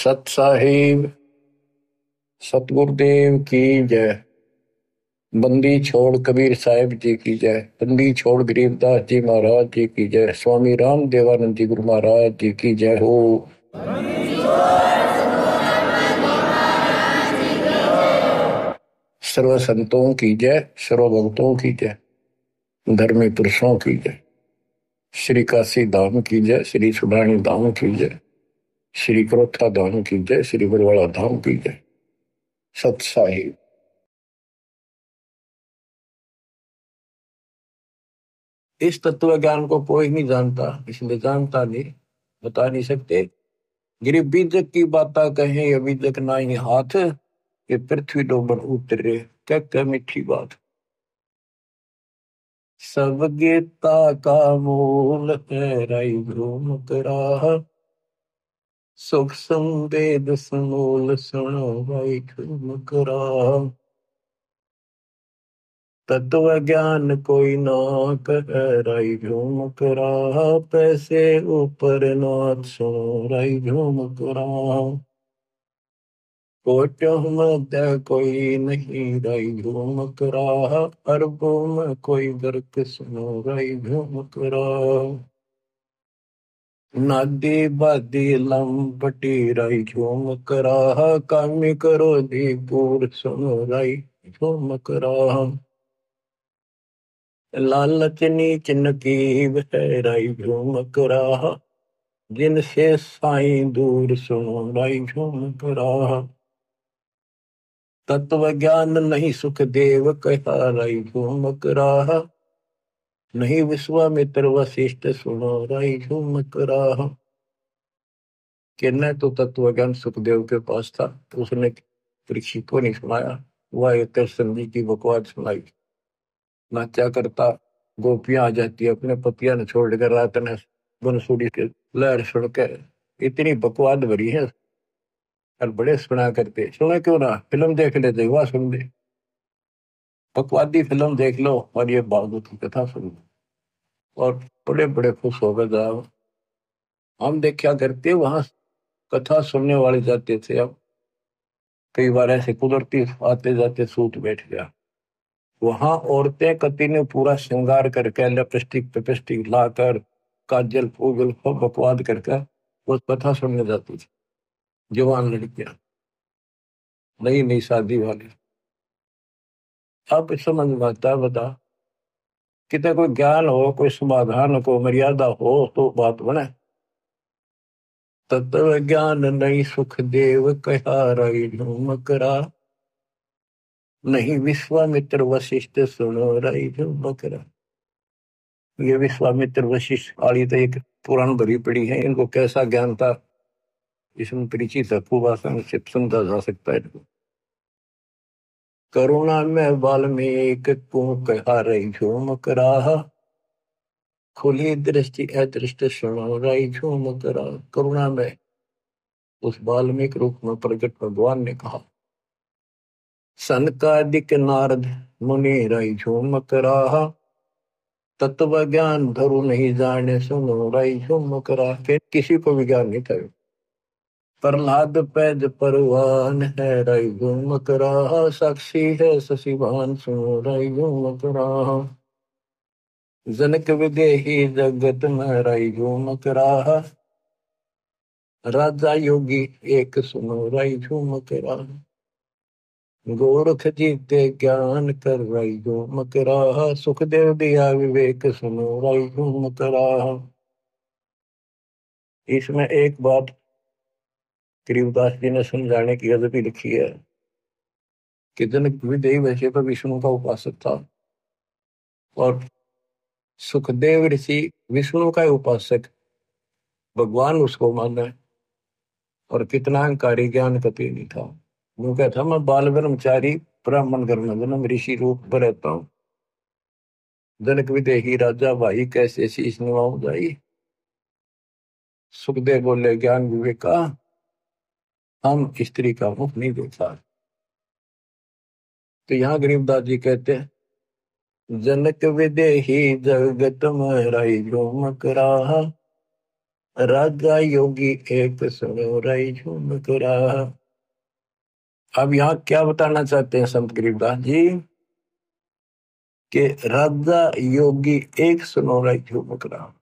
सत साहिब सतगुरुदेव की जय। बंदी छोड़ कबीर साहिब जी की जय। बंदी छोड़ गरीबदास जी महाराज जी की जय। स्वामी राम देवानंद जी गुरु महाराज जी की जय हो। सर्व संतों की जय, सर्व भक्तों की जय, धर्मी पुरुषों की जय। श्री काशी धाम की जय, श्री सुडानी धाम की जय, श्री क्रोथा धाम की जय, श्री बरवाड़ा धाम की जय। सत साहिब। इस तत्व ज्ञान को कोई नहीं जानता, इसलिए जानता नहीं, बता नहीं सकते। गिरी बीजक की बाता कहे बीजक ना ही हाथ, ये पृथ्वी डोबर उतरे क्या मीठी बात। सब गीता का मूल है राई भ्रूम करा, सुख संवेद समूल सुनो भाई घूम करा। तत्व ज्ञान कोई ना कह राई झूम करा, पैसे ऊपर नाथ सुनो राई झूम करा। कोटों मध्य कोई नहीं राई झूम करा, अरबों में कोई गर्क सुनो राई झूम करा। नादी बादी लंपटी राई झूम करा, कामी करो दी पूर सुनो राई झूम करा। लालच नीच नकीब है राई झूम करा, जिनसे साईं दूर सुनो राई झूम करा। तत्व ज्ञान नहीं सुख देव कहा राई झूम करा, नहीं विश्वामित्र वशिष्ठ सुनो राई झूम करा। कि न तो तत्व ज्ञान सुखदेव के पास था, तो उसने परीक्षित को नहीं सुनाया, वह एक कृष्ण जी की बकवाद सुनाई। नाचा करता गोपियां आ जाती, अपने पतिया ने छोड़कर रात ने बंसुरी के लहर सुन के इतनी बकवाद भरी है। और बड़े सुना करते, सुने क्यों ना, फिल्म देख लेते, वह सुन ले, बकवादी फिल्म देख लो और ये भागवत की कथा सुन लो, और बड़े बड़े खुश हो गए जाओ। हम देखा करते वहां कथा सुनने वाले जाते थे, अब कई बार ऐसे कुदरती आते जाते सूत बैठ गया। वहां औरतें कति ने पूरा श्रृंगार करके लिपस्टिक पिपस्टिक लाकर काजल फूगल सब बकवाद करके वो कथा सुनने जाती थी। जवान लड़कियां, नई नई शादी वाली। अब समझ में आता है, बता कितने कोई ज्ञान हो, कोई समाधान हो, कोई मर्यादा हो तो बात बने। तत्व ज्ञान नहीं सुख देव कहा राई झूम करा, नहीं विश्वामित्र वशिष्ठ सुनो राई झूम करा। ये विश्वामित्र वशिष्ठ वाली तो एक पुराण भरी पड़ी है, इनको कैसा ज्ञान था इसमें परिचित है, खूब आसान से समझा जा सकता है। करुणा में वाल्मीकि को कहा रही झूम करा, खुली दृष्टि अदृष्ट सुनो रही झूम करा। करुणा में उस वाल्मीकि रूप में प्रकट भगवान ने कहा, सनकादिक नारद मुनि रही झूम करा, तत्व ज्ञान धरु नहीं जाने सुनो रही झूम करा। फिर किसी को भी ज्ञान नहीं था। प्रहलाद पैज परवान है रई घूम करा, साक्षी है शशिभान सुनो रई घूम करा। जनक विदेही जगत में रई घूम करा, राजा योगी एक सुनो रई झूम करा। गोरख जीते ज्ञान कर रई झूम करा, सुखदेव दिया विवेक सुनो रई झूम करा। इसमें एक बात गरीबदास जी ने समझाने की अदबी लिखी है कि जनक विदेही वैसे तो विष्णु का उपासक था, और सुखदेव ऋषि विष्णु का उपासक, भगवान उसको माना है, और कितना अहंकारी ज्ञान कति नहीं था। वो कहता मैं बाल ब्रह्मचारी ब्राह्मण घर में जन्म ऋषि रूप में रहता हूँ, जनक विदेही राजा भाई कैसे शीश निभाऊं जाई। सुखदेव बोले ज्ञान विवेक का हम स्त्री का मुख नहीं देखा। तो यहाँ गरीबदास जी कहते हैं, जनक विदेही जगत में राई झूम करा, राजा योगी एक सुनो रही झूम रहा। अब यहाँ क्या बताना चाहते हैं संत गरीबदास जी कि राजा योगी एक सुनो रही झूम रहा।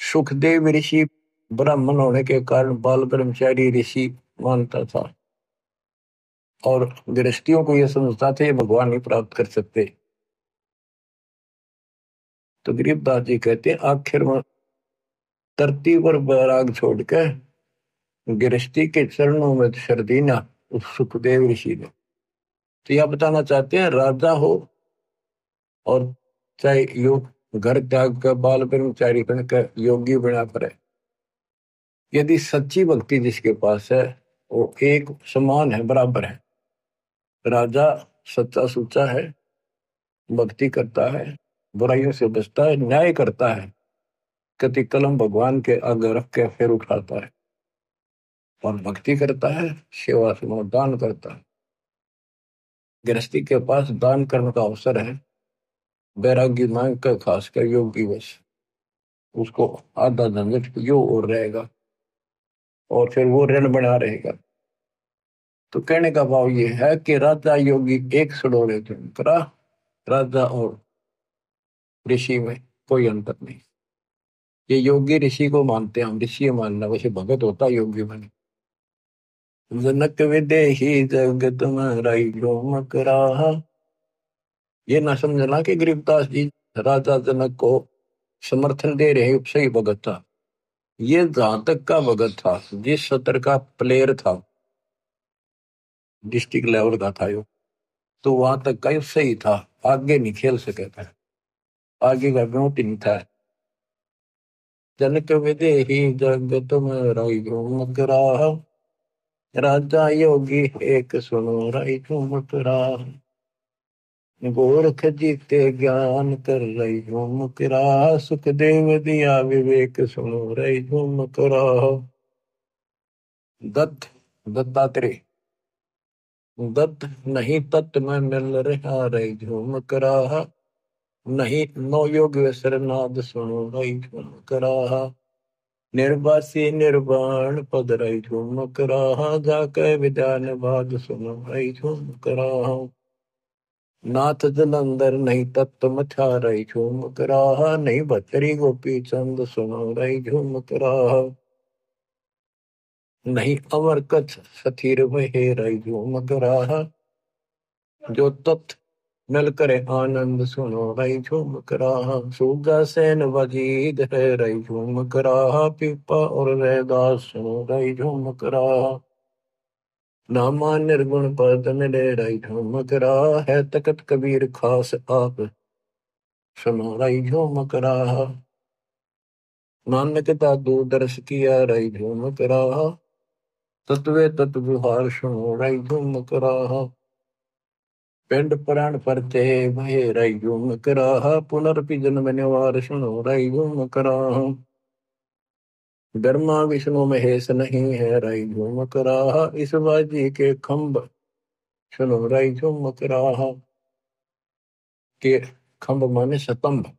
सुखदेव ऋषि ब्राह्मण होने के कारण बाल ब्रह्मचारी ऋषि मानता था और गृहस्थियों को यह समझता था ये भगवान नहीं प्राप्त कर सकते। तो गरीबदास जी कहते हैं आखिर में धरती पर बैराग छोड़ के गृहस्थी के चरणों में शर दीना उस सुखदेव ऋषि ने। तो यह बताना चाहते हैं राजा हो और चाहे योग घर त्याग कर बाल ब्रह्मचारी बनकर योगी बना पड़े, यदि सच्ची भक्ति जिसके पास है वो एक समान है, बराबर है। राजा सच्चा सुच्चा है, भक्ति करता है, बुराइयों से बचता है, न्याय करता है, कति कलम भगवान के आगे रख के फिर उठाता है और भक्ति करता है, सेवा से दान करता है। गृहस्थी के पास दान करने का अवसर है, बैरागी मांग कर खासकर योगी वश उसको आधा झंझट यो और रहेगा और फिर वो ऋण बना रहेगा। तो कहने का भाव ये है कि राजा योगी एक सड़ोरे करा, राजा और ऋषि में कोई अंतर नहीं। ये योगी ऋषि को मानते हैं, हम ऋषि मानना, वैसे भगत होता योगी बने। जनक विदेही जगत में राई मक रहा। ये ना समझना कि गरीबदास जी राजा जनक को समर्थन दे रहे सही भगत था। ये जहां तक का भगत था, जिस सत्र का प्लेयर था, डिस्ट्रिक्ट लेवल का था यो, तो वहां तक का यो सही था, आगे नहीं खेल सके था, आगे का ब्योट नहीं था। जनक विदेही जगत में राई मक रहा, राजा योगी एक सुनो राई मक रहा। गोरख जीते ज्ञान कर रही झूम करा, सुखदेव दिया विवेक सुनो रही झूम करा। दत्त दत्तात्रेय, दत्त नहीं तत्व में मिल रहा रही झूम करा, नहीं नो योग सरनाद सुनो रही झूम करा। निर्वासी निर्वाण पद रही झूम करा, जाके विद्यान बाद सुनो रही झूम करा। नाथ जलंधर नहीं तत्व मचा रही झूम करा, नहीं भतरी गोपी चंद सुनो रही झूम करा। नहीं अमर कच्छ सथीर वहे रही झूम करा, जो तत् मिल करे आनंद सुनो रही झूम करा। सूगा सेन वजीद है रही झूम करा, पीपा और रैदास सुनो रही झूम करा। नामा निर्गुण पद मिले रही झूम करा, है तकत कबीर खास आप सुनो रही झूम करा। नानक दादू दर्श किया रही झूम करा, तत्वे तत्व विहार सुनो रही झूम करा। पिंड प्राण परते भय रही झूम करा, पुनर्पि जन्म निवार सुनो रही झूम करा। ब्रह्मा विष्णु महेश नहीं है रही झूम करा, इस बाजी के खंभ सुनो रही झूम करा। के खंभ माने स्तंभ,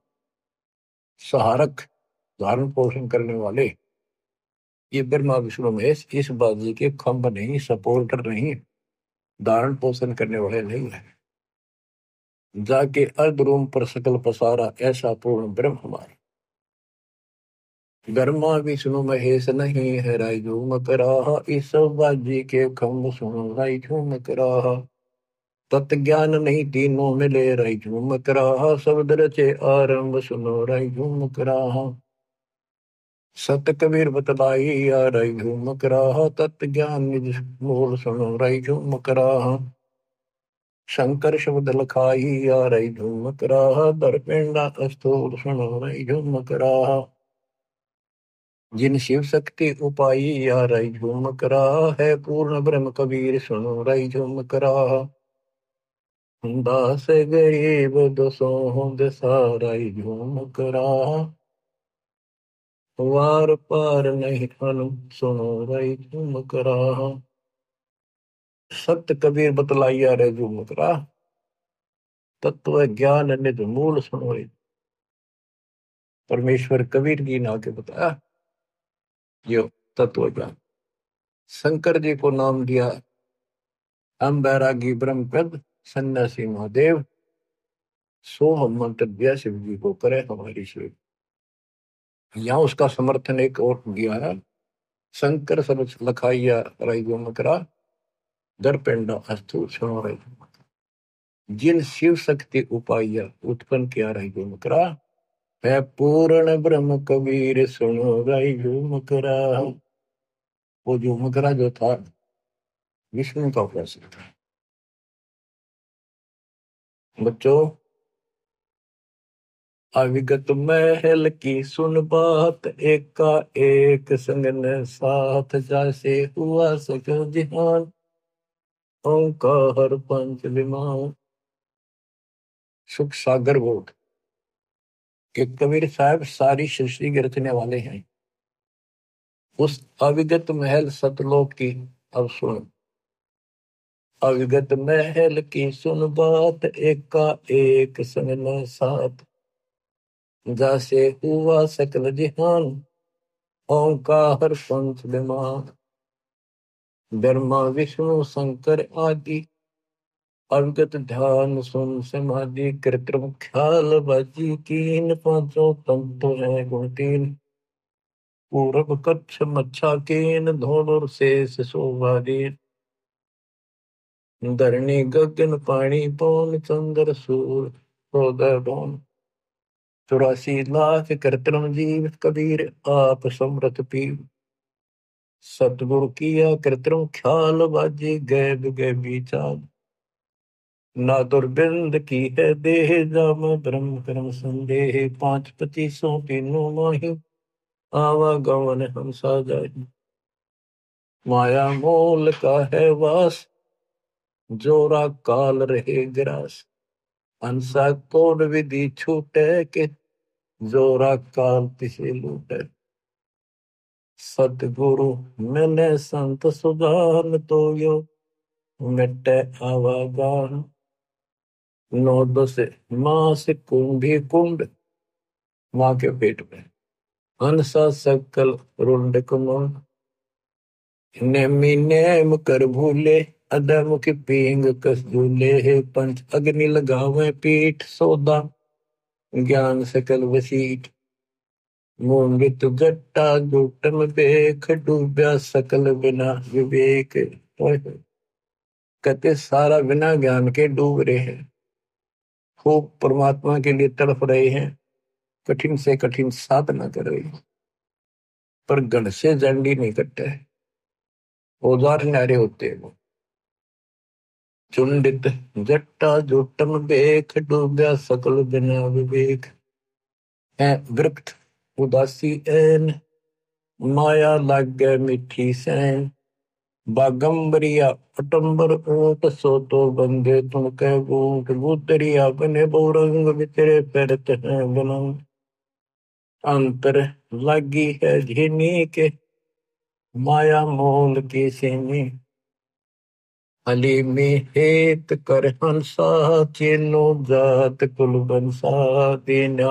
सहारक, धारण पोषण करने वाले, ये ब्रह्मा विष्णु महेश इस बाजी के खंभ नहीं, सपोर्टर नहीं, धारण पोषण करने वाले नहीं है। जाके अर्ध रूम पर सकल पसारा ऐसा पूर्ण ब्रह्म हमारा। ब्रह्मा विष्णु महेश नहीं है राय झूम करा, इस बाजी के खंभ सुनो राय झूम करा। तत् ज्ञान नहीं तीनों मिले राय झूम करा, शब्द रचे आरंभ सुनो राय झूम करा। सत कबीर बतलाई आ रही झूम करा, तत् ज्ञान निज मूल सुनो रही झूम करा। शंकर शब्द लखाई आ रही झूम करा, दरपिंडा स्थूल सुनो रही झूम करा। जिन शिव शक्ति उपाई आ रही झूम करा, है पूर्ण ब्रह्म कबीर सुनो रही झूम करा। दास गरीब दसों दिशा रही झूम करा, वार पार नहीं अनु सुनो रही झूम करा। सत्य कबीर बतलाइया रे झूम करा, तत्व ज्ञान निज मूल सुनो। परमेश्वर कबीर जी ने आके बताया यो तत्व ज्ञान। शंकर जी को नाम दिया हम बैरागी ब्रह्मपद सन्यासी महादेव। सो हम मंत्र दिया शिव जी को करे हमारी शिव। यहाँ उसका समर्थन एक और दिया है। शंकर सब लखाइया राइजो मकरा दर पेंडा अस्तु सुनो राइजो। जिन शिव शक्ति उपाया उत्पन्न किया राइजो मकरा है पूर्ण ब्रह्म कबीर सुनो राइजो मकरा। वो जो मकरा जो था विष्णु का उपासक था। बच्चों अविगत महल की सुन बात एका एक संग न साथ जैसे हुआ सको जिहान ओंकार पंच विमान। सुख सागर बोध के कबीर साहब सारी सृष्टि के रचने वाले हैं। उस अविगत महल सतलोक की अब सुन। अविगत महल की सुन बात एका एक संग न साथ जैसे हुआ सकल जिहान ओंकार पंच विमान। ब्रह्मा विष्णु शंकर आदि अविगत ध्यान सुन समाधि कृत्रिम ख्याल बाजी कीन पांचों तंतु है गुण तीन। पूरब कच्छ मच्छा केन धोनुर शेष शोभादीन। धरणी गगन पानी पौन चंद्र सूर हृदय भौन। 84 लाख कृत्रिम जीव कबीर आप समृत पीव। सतगुरु किया कृत्रिम ख्याल बाजी गैब गैबी चाल। ना दुर्बिंद की है देह जाम ब्रह्म कर्म संदेह। 5 25 तीनों माही आवागमन हम साजाही। माया मोल का है वास जोरा काल रहे ग्रास। हंसा कोड विधि छूटे के जोरा काल तिसे लूटे। सतगुरु मैंने संत सुजान तो यो मिटे आवागान। 9 10 मां से कुंभी कुंड मां के पेट में। हंसा सकल रुंड कुमन नेमी नेम कर भूले। अधम की पींग कस झूले है पंच अग्नि लगावे पीठ सौदा ज्ञान सकल वसीठ। मोहित जट्टा जुटम बेख डूब्या सकल बिना विवेक। कहते सारा बिना ज्ञान के डूब रहे हैं। खूब परमात्मा के लिए तड़प रहे हैं। कठिन से कठिन साधना कर रहे हैं पर गढ़ से जंडी नहीं कटते। औजार न्यारे होते हैं वो। चुंडित जट्टा जुटम बेख डूब्या सकल बिना विवेक। है विरक्त उदासी ऐन माया लाग गए मिठी सैन। बागंबरिया अटंबर ऊंट सो तो बंदे तुम कह बूट बूतरिया बने बहुरंग बितरे पैरत हैं बुलंद। अंतर लगी है झिनी के माया मोल की सीनी। अली में हेत कर हंसा चेनो जात कुल बंसा दीना।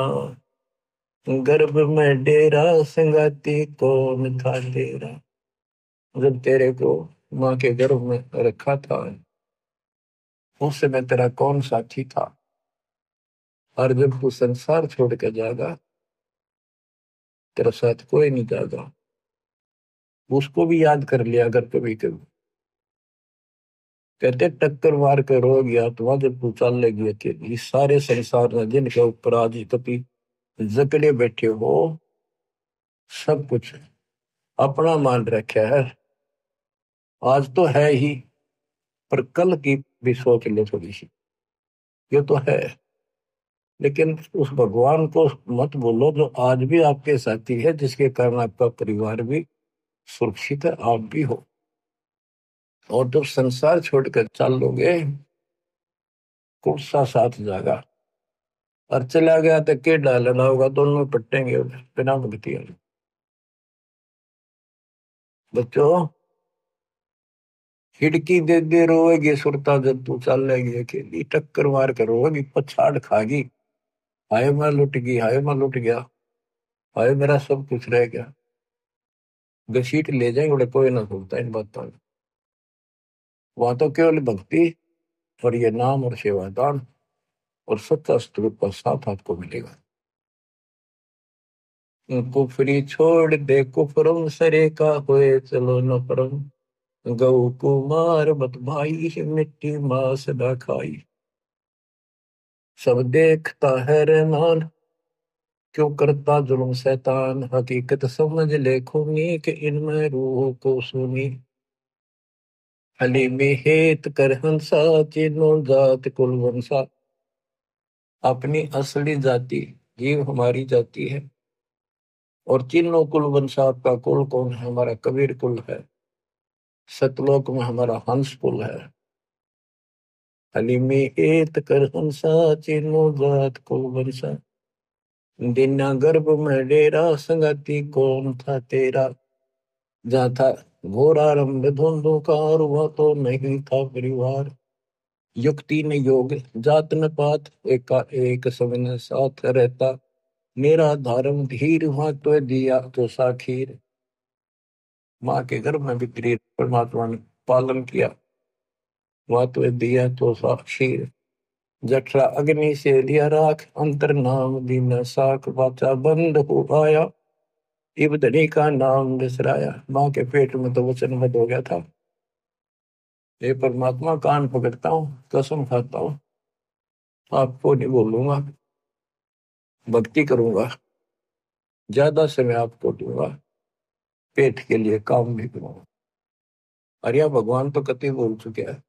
गर्भ में डेरा संगाती कौन था तेरा। जब तेरे को माँ के गर्भ में रखा था उस समय तेरा कौन साथी था। और जब तू संसार छोड़ के जाएगा तेरा साथ कोई नहीं जाएगा। उसको भी याद कर लिया अगर कभी कभी। कहते टक्कर मार के रोगी आत्मा जब तू चल लेगी अकेली सारे संसार में जिनके ऊपर आज कभी जकड़े बैठे हो सब कुछ अपना मान रखा है। आज तो है ही पर कल की भी सोच ले थोड़ी सी। ये तो है लेकिन उस भगवान को मत बोलो जो आज भी आपके साथी है जिसके कारण आपका परिवार भी सुरक्षित है आप भी हो। और जब संसार छोड़कर चल लोगे कौन सा साथ जागा। और चला गया तो के डालना होगा दोनों पट्टेंगे बिना भक्ति। बच्चों खिड़की दे दे रोएगी सुरता जब तू चल लेगी अकेली। टक्कर मार कर रोएगी पछाड़ खागी हाय मैं लुट गई हाय मैं लुट गया। आए मेरा सब कुछ रह गया, घसीट ले जाएंगे बड़े, कोई ना सोचता इन बातों में। वहां तो केवल भक्ति और ये नाम और सेवादान और सच्चा स्तूप का साथ आपको मिलेगा। कुफरी छोड़ दे कुफरम सरे का होए चलो न परम, गौ कुमार मत भाई मिट्टी मांस न खाई। सब देखता है रहमान क्यों करता जुल्म शैतान, हकीकत समझ ले खूनी कि इनमें रूह को सुनी। हलीमी हेत कर हंसा तीनों जात कुल वंशा। अपनी असली जाति जीव हमारी जाति है, और तीनों कुल वंशा। आपका कुल कौन है? हमारा कबीर कुल है। सतलोक में हमारा हंस कुल है। हलीमी हेत कर हंसा तीनों जात कुल वंशा। दीना गर्भ में डेरा संगति कौन था तेरा, जहाँ था घोरा रंभ धुंधुकार वह तो नहीं था परिवार। युक्ति न योग जात न पात एका एक सब न साथ रहता, मेरा धर्म धीर वहां तो दिया तो साखीर। माँ के गर्भ में भी तेरी परमात्मा ने पालन किया, वहां तो दिया तो साक्षीर। जठरा अग्नि से लिया राख अंतर नाम दीन साख, वाचा बंद हो आया इब धनी का नाम बिसराया। माँ के पेट में तो वचन बद हो गया था, हे परमात्मा कान पकड़ता हूँ, कसम खाता हूँ, आपको नहीं बोलूंगा, भक्ति करूंगा, ज्यादा समय आपको दूंगा, पेट के लिए काम भी करूंगा। अरे भगवान तो कति बोल चुके हैं,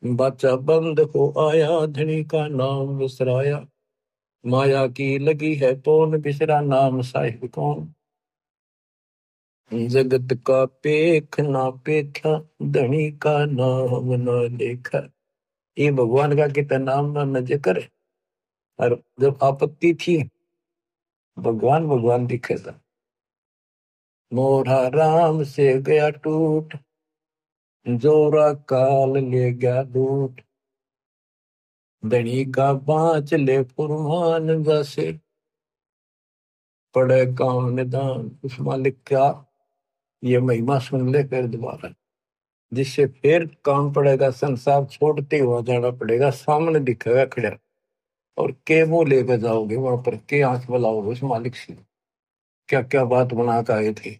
बच्चा बंद हो आया धनी का नाम बिसराया, माया की लगी है कौन बिसरा नाम साहिब कौन। जगत का पेख ना पेखा धनी का नाम ना देखा। ये भगवान का कितना नाम ना न जिक्र। और जब आपत्ति थी भगवान भगवान दिखे था। मोरा राम से गया टूट जोरा काल ले गया लूट, धनी का बाँच ले फुरमान जैसे पड़े काम निदान। उस मालिक का ये महिमा सुन ले फिर दोबारा, जिससे फिर काम पड़ेगा, संसार छोड़ते हुआ जाना पड़ेगा, सामने दिखेगा खड़ा, और के मुंह लेकर जाओगे वहां पर, के आंख बुलाओगे उस मालिक से, क्या क्या बात बना कर आए थे।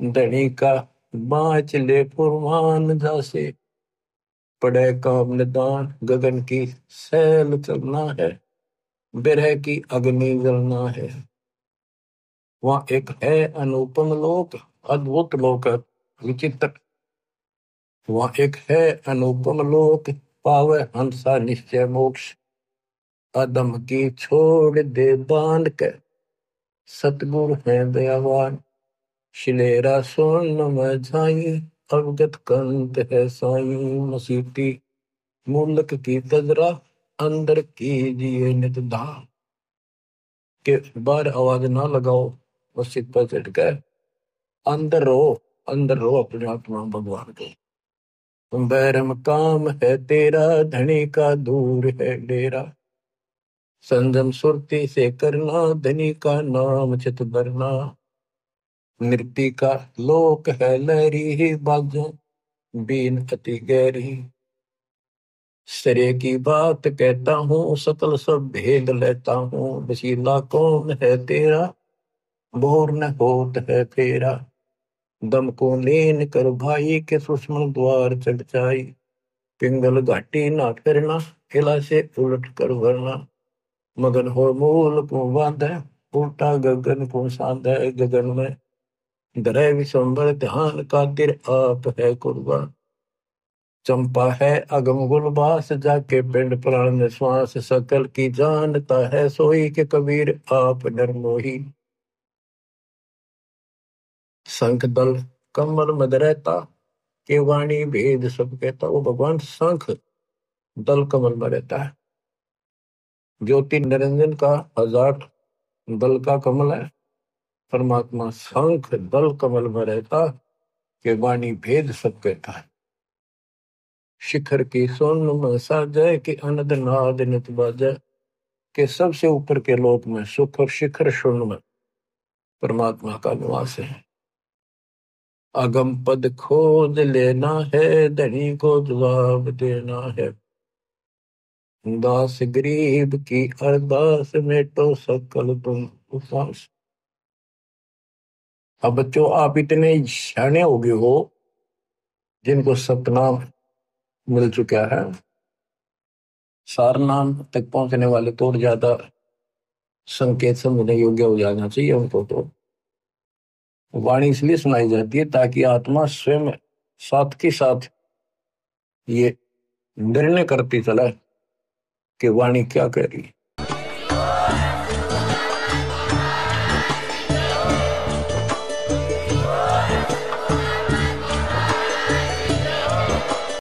धनी का बाँच ले फुरमान जैसे पड़े काम निदान, गगन की सैल चलना है, बिरह की अग्नि जलना है। वहां एक है अनुपम लोक, अद्भुत लोक, विचित्र। वहां एक है अनुपम लोक, पावे हंसा निश्चय मोक्ष। अदम की छोड़ दे बांध के सतगुरु है दयावान, शिलेरा स्वर्ण में झाई अवगत कंत है साई। मसीती मूलक की तजरा अंदर कीजिए नित धाम, के बाहर आवाज ना लगाओ, मस्जिद पर चढ़ के अंदर रहो, अंदर रहो अपने आत्मा भगवान के। बैरम काम है तेरा धनी का दूर है डेरा, संजम सुरती से करना धनी का नाम चित भरना। नृत्य का लोक है लहरी ही बाजों बीन अति गहरी, सरे की बात कहता हूँ सकल सब भेद लेता हूँ। वसीला कौन है तेरा भोर न होत है फेरा, दम को लीन कर भाई के सुषमन द्वार चढ़ जाई। पिंगल घाटी ना फिरना किला से उलट कर वरना, मगन हो मूल को बांधे उल्टा गगन को साधे। गगन में धरे विश्वम्बर ध्यान खातिर आप है कुर्बान, चंपा है अगम गुलबास जाके पिंड प्राण में श्वास। सकल की जानता है सोई के कबीर आप नरमोही, शंख दल कमल मद रहता के वाणी भेद सब कहता। वो भगवान शंख दल कमल में रहता है, ज्योति निरंजन का हजार दल का कमल है। परमात्मा शंख दल कमल में रहता के वाणी भेद सब कहता है। शिखर की सोन में साजय के अनद नाद नित बाजय, कि सबसे ऊपर के लोक में सुख और शिखर शून्य में परमात्मा का निवास है। अगम पद खोज लेना है, धनी को जवाब देना है। दास गरीब की अरदास में तो सकल तुम उपास। अब बच्चों, आप इतने सियाने हो गए हो जिनको सपना मिल चुका है। सारनाथ तक पहुंचने वाले तो और ज्यादा संकेत समझने योग्य हो जाना चाहिए उनको। तो वाणी इसलिए सुनाई जाती है ताकि आत्मा स्वयं साथ के साथ ये निर्णय करती चला कि वाणी क्या कह रही है।